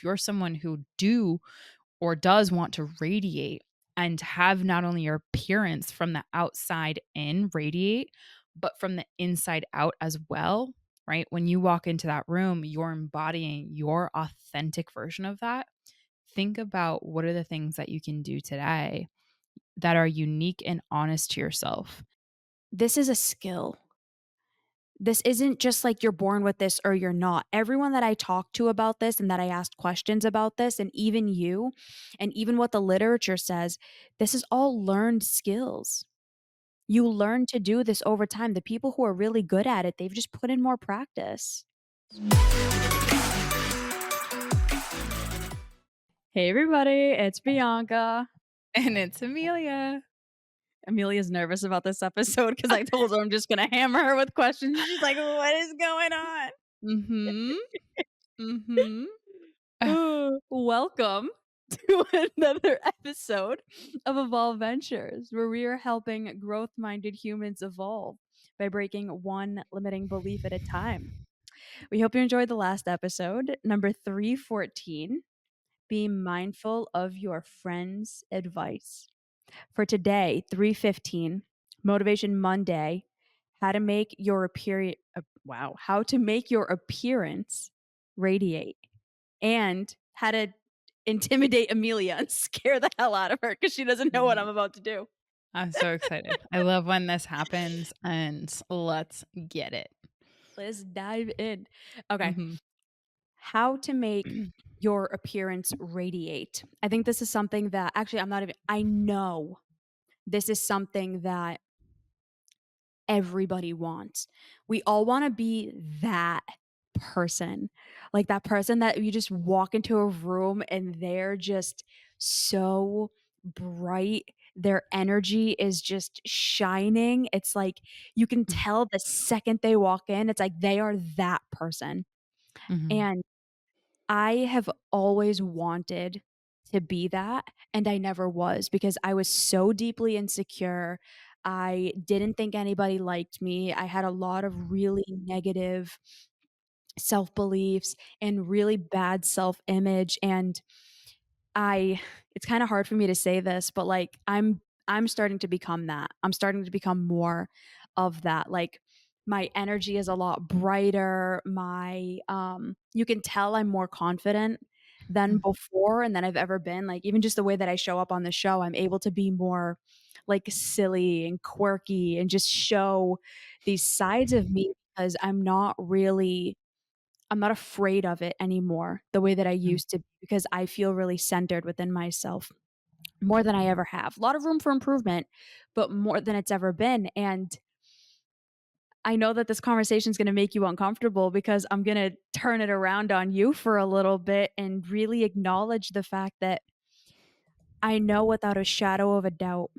if you're someone who does want to radiate and have not only your appearance from the outside in radiate, but from the inside out as well, right? When you walk into that room, you're embodying your authentic version of that. Think about what are the things that you can do today that are unique and honest to yourself. This is a skill. This isn't just like you're born with this or you're not. Everyone that I talked to about this and that I asked questions about this, and even you, and even what the literature says, this is all learned skills. You learn to do this over time. The people who are really good at it, they've just put in more practice. Hey, everybody, it's Bianca. And it's Emilia. Amelia's nervous about this episode because I told her I'm just going to hammer her with questions. She's like, what is going on? Mhm. Mhm. Welcome to another episode of Evolve Ventures, where we are helping growth minded humans evolve by breaking one limiting belief at a time. We hope you enjoyed the last episode, number 314. Be mindful of your friend's advice. For today, 315, Motivation Monday, how to make your how to make your appearance radiate, and how to intimidate Emilia and scare the hell out of her because she doesn't know what I'm about to do. I'm so excited. I love when this happens, and let's get it. Let's dive in. Okay. Mhm. How to make your appearance radiate. I think this is something that actually I know this is something that everybody wants. We all want to be that person. Like that person that you just walk into a room and they're just so bright. Their energy is just shining. It's like you can tell the second they walk in, it's like they are that person. Mhm. And I have always wanted to be that, and I never was because I was so deeply insecure. I didn't think anybody liked me. I had a lot of really negative self-beliefs and really bad self-image, and I it's kinda hard for me to say this, but, like, I'm starting to become that. I'm starting to become more of that, like, my energy is a lot brighter, you can tell I'm more confident than Mhm. before and than I've ever been, like, even just the way that I show up on the show, I'm able to be more, like, silly and quirky and just show these sides of me because I'm not afraid of it anymore the way that I Mhm. used to be because I feel really centered within myself more than I ever have. A lot of room for improvement, but more than it's ever been. And I know that this conversation is going to make you uncomfortable because I'm going to turn it around on you for a little bit and really acknowledge the fact that I know without a shadow of a doubt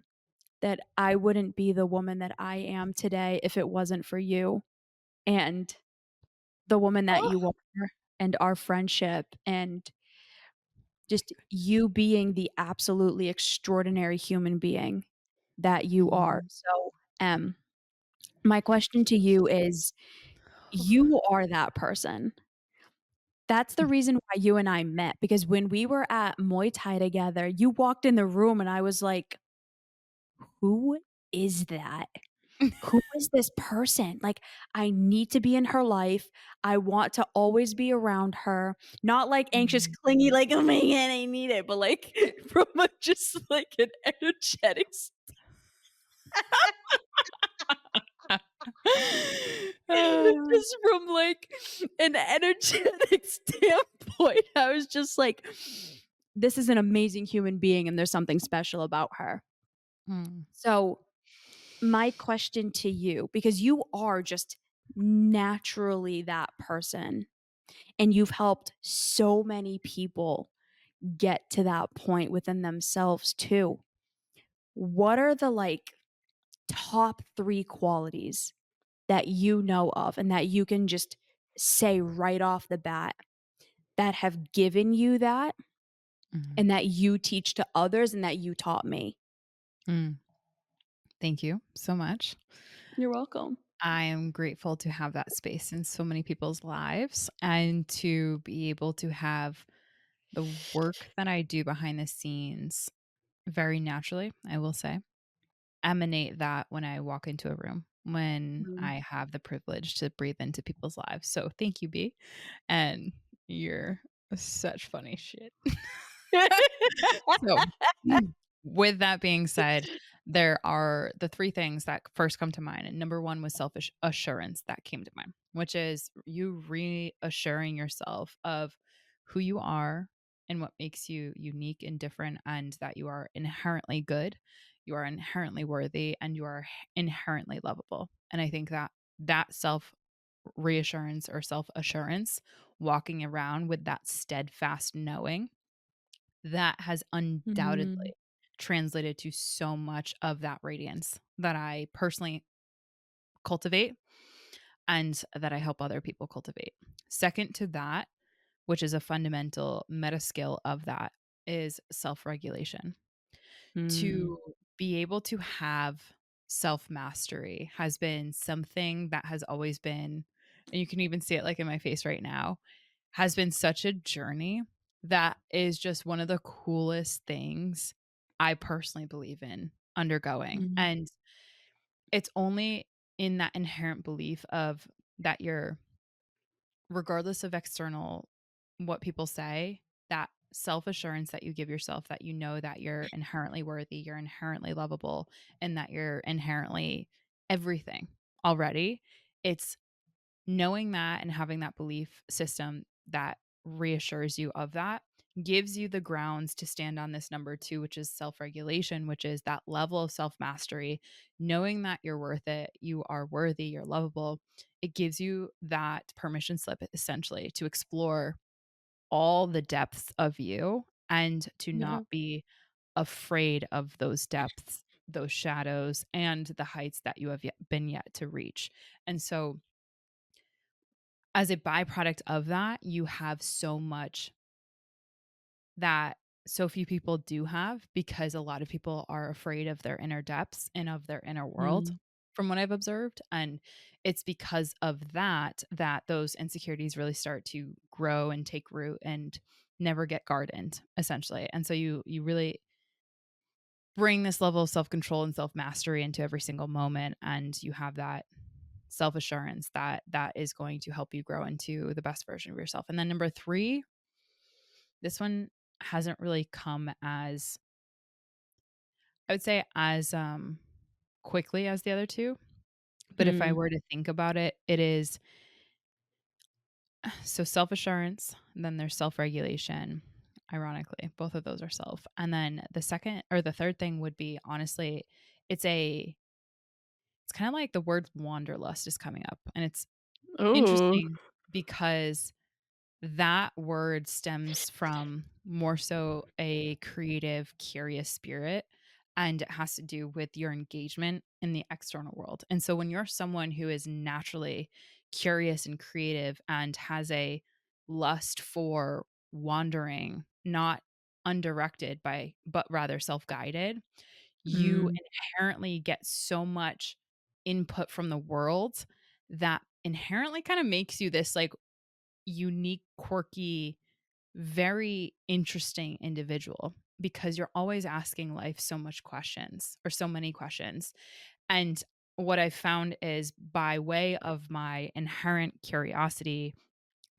that I wouldn't be the woman that I am today if it wasn't for you and the woman that Oh. you are and our friendship and just you being the absolutely extraordinary human being that you are. Mhm. So, my question to you is, you are that person. That's the reason why you and I met, because when we were at Muay Thai together, you walked in the room and I was like, "Who is that? Who is this person? Like, I need to be in her life. I want to always be around her." Not like anxious, Mhm. clingy, like, "Oh my god, I need it," but like from a just like an energetic Ah. just from like an energetic standpoint. I was just like, this is an amazing human being and there's something special about her. Mm. So my question to you, because you are just naturally that person and you've helped so many people get to that point within themselves too. What are the like top 3 qualities that you know of and that you can just say right off the bat that have given you that Mhm. and that you teach to others and that you taught me? Mm. Thank you so much. You're welcome. I am grateful to have that space in so many people's lives and to be able to have The work that I do behind the scenes very naturally, I will say, emanate that when I walk into a room, when Mm. I have the privilege to breathe into people's lives. So thank you, B. And you're such funny shit. So, with that being said, there are the 3 things that first come to mind, and number 1 was selfish assurance that came to mind, which is you reassuring yourself of who you are and what makes you unique and different, and that you are inherently good, you are inherently worthy, and you are inherently lovable. And I think that that self reassurance or self assurance, walking around with that steadfast knowing, that has Mhm. undoubtedly translated to so much of that radiance that I personally cultivate and that I help other people cultivate. Second to that, which is a fundamental meta skill of that, is self regulation. Mm. To be able to have self mastery has been something that has always been, and you can even see it like in my face right now, has been such a journey that is just one of the coolest things I personally believe in undergoing. Mm. And it's only in that inherent belief of that you're, regardless of external what people say, that self-assurance that you give yourself, that you know that you're inherently worthy, you're inherently lovable, and that you're inherently everything already. It's knowing that and having that belief system that reassures you of that gives you the grounds to stand on this number 2, which is self-regulation, which is that level of self-mastery, knowing that you're worth it, you are worthy, you're lovable. It gives you that permission slip essentially to explore all the depths of you and to Yeah. not be afraid of those depths, those shadows, and the heights that you have been yet to reach. And so as a byproduct of that, you have so much that so few people do have, because a lot of people are afraid of their inner depths and of their inner world Mm. from what I've observed. And it's because of that that those insecurities really start to grow and take root and never get gardened essentially. And so you really bring this level of self-control and self-mastery into every single moment, and you have that self-assurance that that is going to help you grow into the best version of yourself. And then number 3, this one hasn't really come as, I would say, as quickly as the other 2, but if I Mm. were to think about it, it is so self-assurance, and then there's self-regulation. Ironically, both of those are self. And then the second or the third thing would be, honestly, it's a it's kind of like the word wanderlust is coming up. And it's Ooh. interesting because that word stems from more so a creative, curious spirit, and it has to do with your engagement in the external world. And so when you're someone who is naturally curious and creative and has a lust for wandering, not undirected by but rather self-guided, you Mm. inherently get so much input from the world that inherently kind of makes you this like unique, quirky, very interesting individual, because you're always asking life so much questions or so many questions. And what I've found is by way of my inherent curiosity,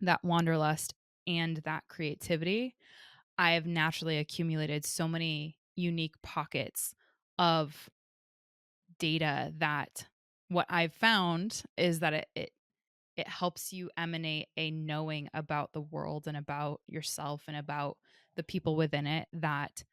that wanderlust, and that creativity, I have naturally accumulated so many unique pockets of data that what I've found is that it helps you emanate a knowing about the world and about yourself and about the people within it that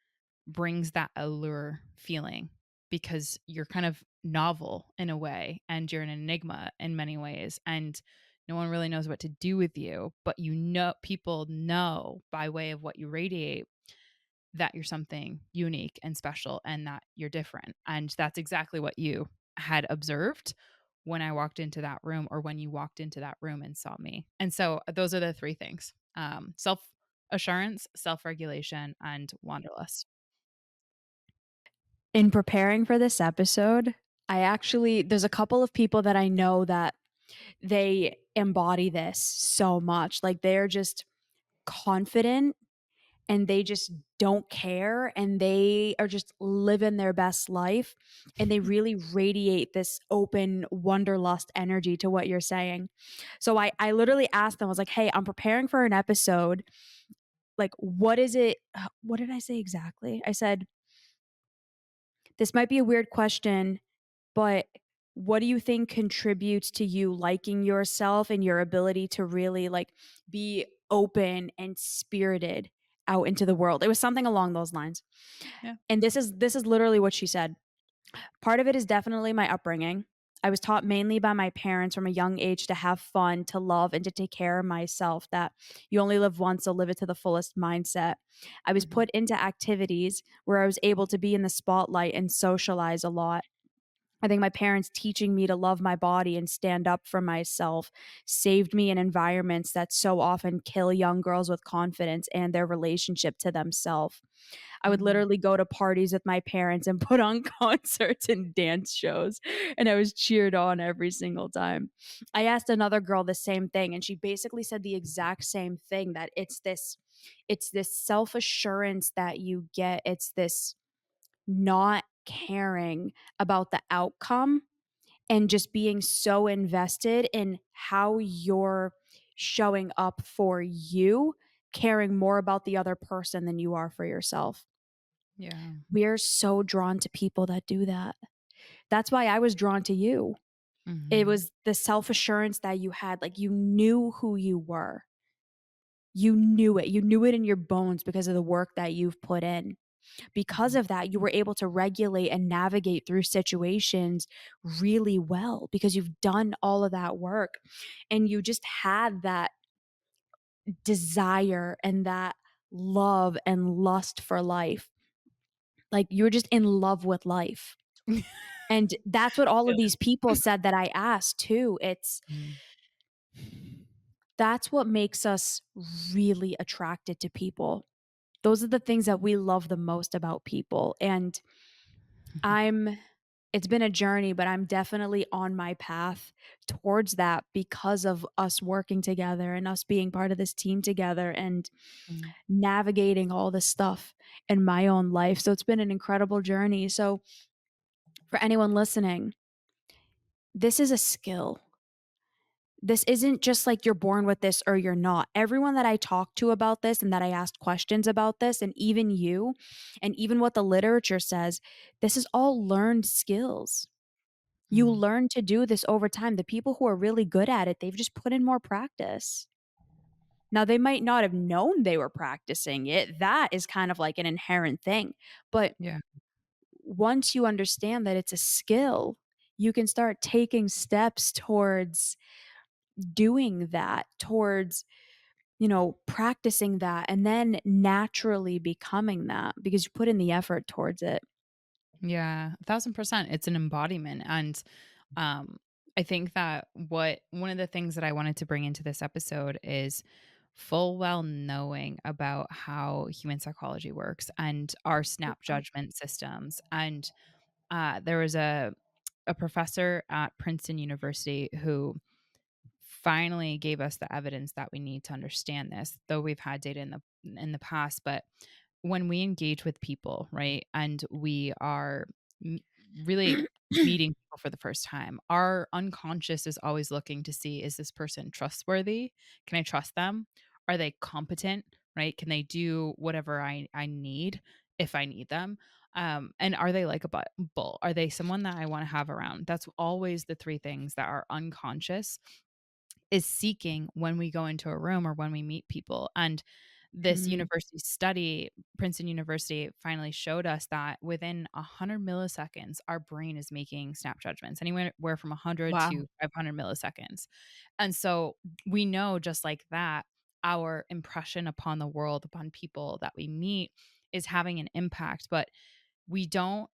brings that allure feeling, because you're kind of novel in a way and you're an enigma in many ways, and no one really knows what to do with you, but you know people know by way of what you radiate that you're something unique and special and that you're different. And that's exactly what you had observed when I walked into that room, or when you walked into that room and saw me. And so those are the 3 things: self assurance, self regulation, and wanderlust. In preparing for this episode, there's a couple of people that I know that they embody this so much. Like they're just confident and they just don't care and they are just living their best life and they really radiate this open wanderlust energy to what you're saying. So I literally asked them, I was like, "Hey, I'm preparing for an episode. Like, what is it?" What did I say exactly? I said, "This might be a weird question, but what do you think contributes to you liking yourself and your ability to really like be open and spirited out into the world?" It was something along those lines. Yeah. And this is literally what she said. Part of it is definitely my upbringing. I was taught mainly by my parents from a young age to have fun, to love, and to take care of myself. That you only live once, so live it to the fullest mindset. I was Mhm. put into activities where I was able to be in the spotlight and socialize a lot. I think my parents teaching me to love my body and stand up for myself saved me in environments that so often kill young girls with confidence and their relationship to themselves. I would Mhm. literally go to parties with my parents and put on concerts and dance shows, and I was cheered on every single time. I asked another girl the same thing, and she basically said the exact same thing, that it's this self-assurance that you get. It's this not caring about the outcome and just being so invested in how you're showing up for you, caring more about the other person than you are for yourself. Yeah. We're so drawn to people that do that. That's why I was drawn to you. It Mhm. was the self assurance that you had. Like you knew who you were. You knew it. You knew it in your bones because of the work that you've put in. Because Mhm. of that, you were able to regulate and navigate through situations really well because you've done all of that work and you just had that desire and that love and lust for life. Like you're just in love with life. And that's what all Feel of these people said that I asked too. It's Mhm. that's what makes us really attracted to people. Those are the things that we love the most about people. And I'm it's been a journey, but I'm definitely on my path towards that because of us working together and us being part of this team together and Mhm. navigating all this stuff in my own life. So it's been an incredible journey. So for anyone listening, this is a skill. This isn't just like you're born with this or you're not. Everyone that I talked to about this and that I asked questions about this, and even you, and even what the literature says, this is all learned skills. You Mhm. learn to do this over time. The people who are really good at it, they've just put in more practice. Now, they might not have known they were practicing it. That is kind of like an inherent thing. But Yeah. once you understand that it's a skill, you can start taking steps towards doing that, towards, practicing that, and then naturally becoming that because you put in the effort towards it. Yeah, 1,000%. It's an embodiment. And um, I think that what one of the things that I wanted to bring into this episode is full well knowing about how human psychology works and our snap judgment systems. And there was a professor at Princeton University who finally gave us the evidence that we need to understand this, though we've had data in the past. But when we engage with people, right, and we are m- really meeting people for the first time, our unconscious is always looking to see, is this person trustworthy? Can I trust them? Are they competent? Right? Can they do whatever I need if I need them? And are they likable? Are they someone that I want to have around? That's always the three things that are unconscious is seeking when we go into a room or when we meet people. And this Mhm. university study, Princeton University, finally showed us that within 100 milliseconds, our brain is making snap judgments, anywhere from 100 Wow. to 500 milliseconds. And so we know just like that, our impression upon the world, upon people that we meet is having an impact. But we don't,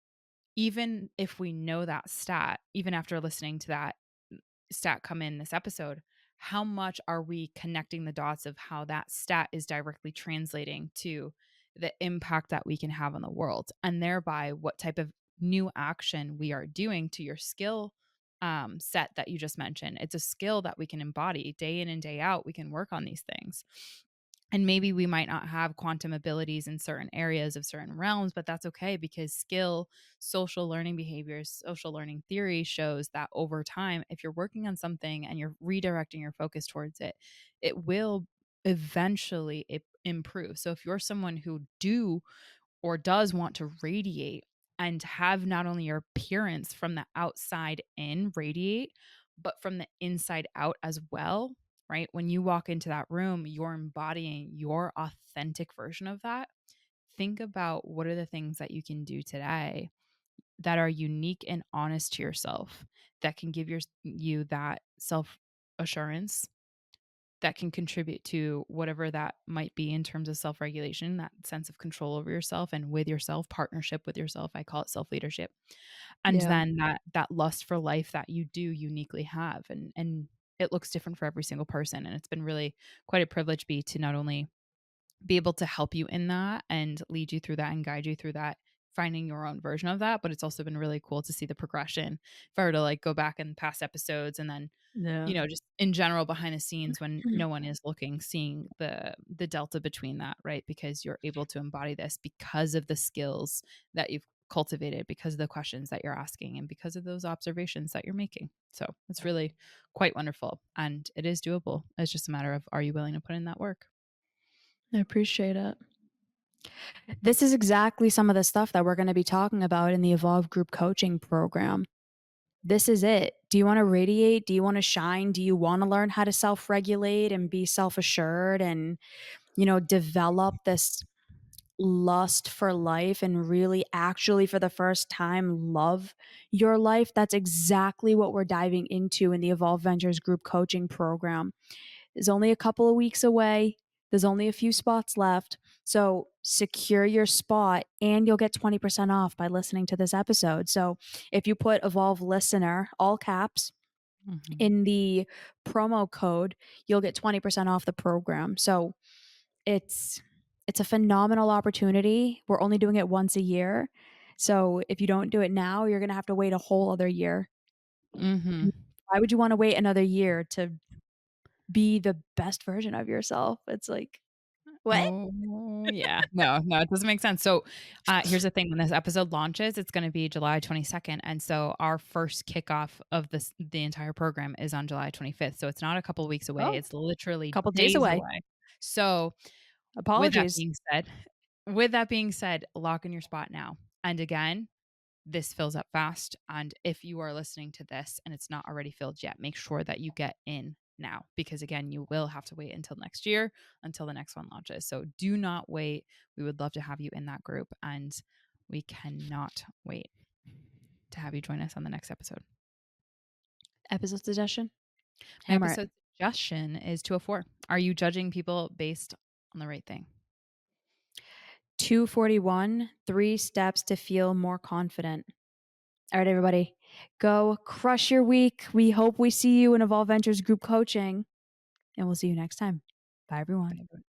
even if we know that stat, even after listening to that stat come in this episode, how much are we connecting the dots of how that stat is directly translating to the impact that we can have on the world, and thereby what type of new action we are doing to your skill set that you just mentioned. It's a skill that we can embody day in and day out. We can work on these things. And maybe we might not have quantum abilities in certain areas of certain realms, but that's okay because skill, social learning behaviors, social learning theory shows that over time, if you're working on something and you're redirecting your focus towards it, it will eventually improve. So if you're someone who or does want to radiate and have not only your appearance from the outside in radiate, but from the inside out as well, right? When you walk into that room, you're embodying your authentic version of that. Think about what are the things that you can do today that are unique and honest to yourself that can give you that self assurance that can contribute to whatever that might be in terms of self-regulation, that sense of control over yourself and with yourself, partnership with yourself. I call it self-leadership. And Yeah. then that lust for life that you do uniquely have. And it looks different for every single person. And it's been really quite a privilege be to not only be able to help you in that and lead you through that and guide you through that, finding your own version of that. But it's also been really cool to see the progression. If I were to like go back in past episodes and then Yeah. just in general behind the scenes when no one is looking, seeing the delta between that, right? Because you're able to embody this because of the skills that you've cultivated, because of the questions that you're asking, and because of those observations that you're making. So it's really quite wonderful. And it is doable. It's just a matter of are you willing to put in that work? I appreciate it. This is exactly some of the stuff that we're going to be talking about in the Evolve Group Coaching Program. This is it. Do you want to radiate? Do you want to shine? Do you want to learn how to self regulate and be self assured and, develop this lust for life and really actually for the first time love your life? That's exactly what we're diving into in the Evolve Ventures Group Coaching Program. Is only a couple of weeks away. There's only a few spots left. So secure your spot and you'll get 20% off by listening to this episode. So if you put Evolve Listener, all caps, Mhm. in the promo code, you'll get 20% off the program. So it's it's a phenomenal opportunity. We're only doing it once a year. So if you don't do it now, you're going to have to wait a whole other year. Mhm. Why would you want to wait another year to be the best version of yourself? It's like, what? Oh, yeah. No, no, it doesn't make sense. So, here's the thing, when this episode launches, it's gonna be July 22nd, and so our first kickoff of the entire program is on July 25th, so it's not a couple weeks away, Oh, it's literally couple days days away. away. So, with that Apologies. being said with that being said, lock in your spot now. And again, this fills up fast. And if you are listening to this and it's not already filled yet, make sure that you get in now because, again, you will have to wait until next year until the next one launches. So do not wait. We would love to have you in that group. And we cannot wait to have you join us on the next episode. Episode suggestion? My Hammer it. episode suggestion is 204. Are you judging people based on the right thing? 241, 3 steps to feel more confident. All right, everybody, go crush your week. We hope we see you in Evolve Ventures group coaching, and we'll see you next time. Bye, everyone. Bye, everyone.